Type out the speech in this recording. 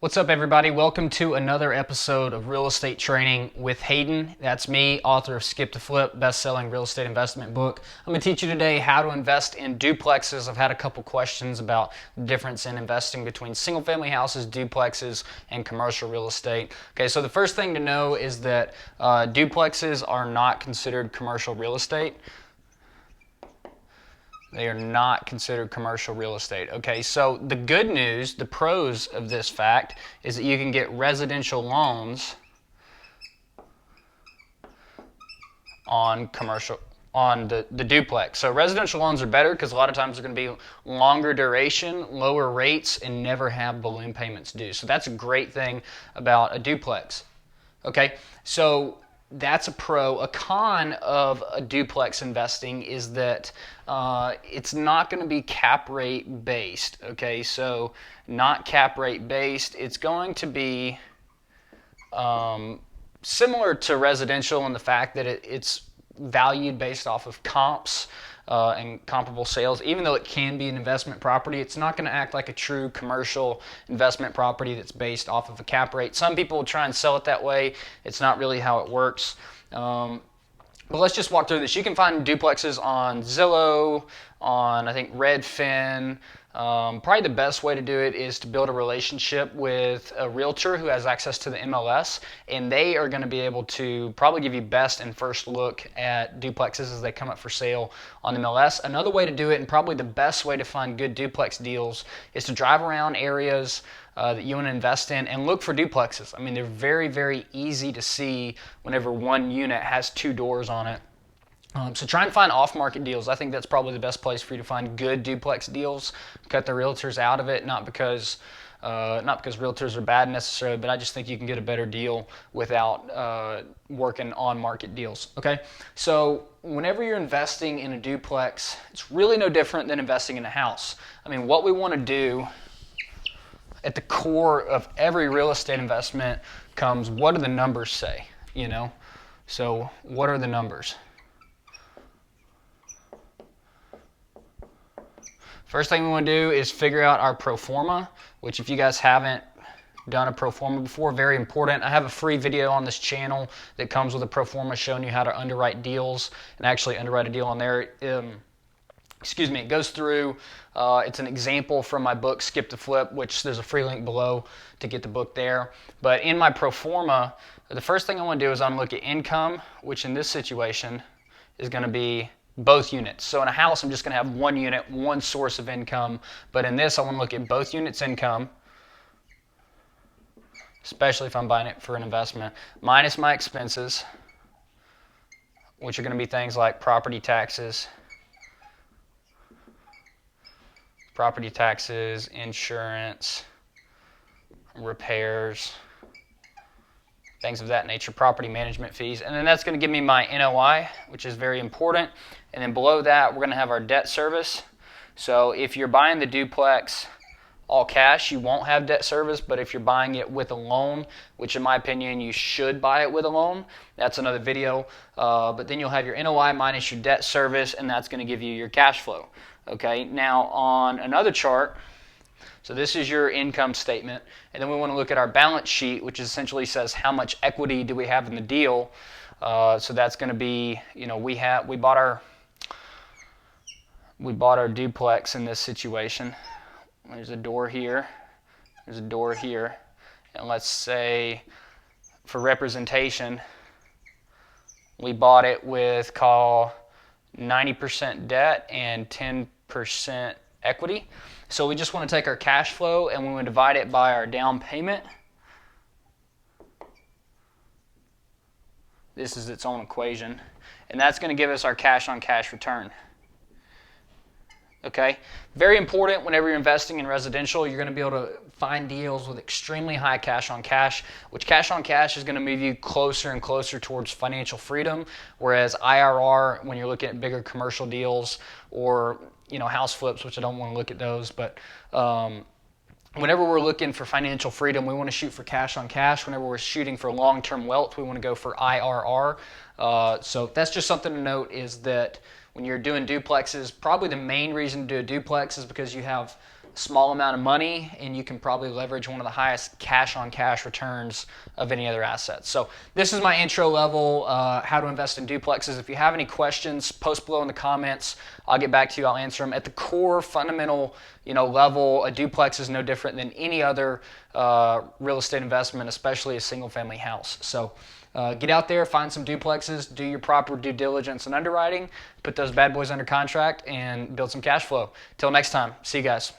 What's up, everybody? Welcome to another episode of Real Estate Training with Hayden. That's me, author of Skip to Flip, best-selling real estate investment book. I'm going to teach you today how to invest in duplexes. I've had a couple questions about the difference in investing between single-family houses, duplexes, and commercial real estate. Okay, so the first thing to know is that duplexes are not considered commercial real estate. They are not considered commercial real estate. Okay, so the good news, the pros of this fact, is that you can get residential loans on the duplex. So residential loans are better because a lot of times they're going to be longer duration, lower rates, and never have balloon payments due. So that's a great thing about a duplex. Okay, so that's a pro. A con of a duplex investing is that it's not going to be cap rate based. Okay, so not cap rate based. It's going to be similar to residential in the fact that it's valued based off of comps and comparable sales. Even though it can be an investment property, it's not going to act like a true commercial investment property that's based off of a cap rate. Some people will try and sell it that way. It's not really how it works. But let's just walk through this. You can find duplexes on Zillow, on I think Redfin. Probably the best way to do it is to build a relationship with a realtor who has access to the MLS, and they are going to be able to probably give you best and first look at duplexes as they come up for sale on the MLS. Another way to do it, and probably the best way to find good duplex deals, is to drive around areas that you want to invest in and look for duplexes. I mean, they're very, very easy to see whenever one unit has two doors on it. So try and find off-market deals. I think that's probably the best place for you to find good duplex deals. Cut the realtors out of it, not because realtors are bad necessarily, but I just think you can get a better deal without working on-market deals. Okay, so whenever you're investing in a duplex, it's really no different than investing in a house. I mean, what we want to do at the core of every real estate investment comes, what do the numbers say? You know, so what are the numbers? First thing we want to do is figure out our proforma, which if you guys haven't done a proforma before, very important. I have a free video on this channel that comes with a proforma showing you how to underwrite deals and actually underwrite a deal on there. It goes through, it's an example from my book, Skip to Flip, which there's a free link below to get the book there. But in my proforma, the first thing I want to do is I'm going to look at income, which in this situation is going to be both units. So in a house, I'm just going to have one unit, one source of income. But in this, I want to look at both units' income, especially if I'm buying it for an investment, minus my expenses, which are going to be things like property taxes, insurance, repairs, things of that nature, property management fees. And then that's going to give me my NOI, which is very important. And then below that, we're going to have our debt service. So if you're buying the duplex all cash, you won't have debt service. But if you're buying it with a loan, which in my opinion, you should buy it with a loan, that's another video. But then you'll have your NOI minus your debt service, and that's going to give you your cash flow. Okay, now on another chart, so this is your income statement, and then we want to look at our balance sheet, which essentially says how much equity do we have in the deal. So that's going to be, you know, we bought our duplex in this situation. There's a door here, there's a door here, and let's say for representation, we bought it with 90% debt and 10% equity. So we just want to take our cash flow and we want to divide it by our down payment. This is its own equation, and that's going to give us our cash on cash return. Okay, very important whenever you're investing in residential, you're going to be able to find deals with extremely high cash on cash, which cash on cash is going to move you closer and closer towards financial freedom, whereas IRR, when you're looking at bigger commercial deals or, you know, house flips, which I don't want to look at those, but whenever we're looking for financial freedom, we want to shoot for cash on cash. Whenever we're shooting for long-term wealth, we want to go for IRR. So that's just something to note, is that when you're doing duplexes, probably the main reason to do a duplex is because you have small amount of money, and you can probably leverage one of the highest cash-on-cash returns of any other asset. So this is my intro level, how to invest in duplexes. If you have any questions, post below in the comments. I'll get back to you. I'll answer them. At the core fundamental level, a duplex is no different than any other real estate investment, especially a single-family house. So get out there, find some duplexes, do your proper due diligence and underwriting, put those bad boys under contract, and build some cash flow. Till next time, see you guys.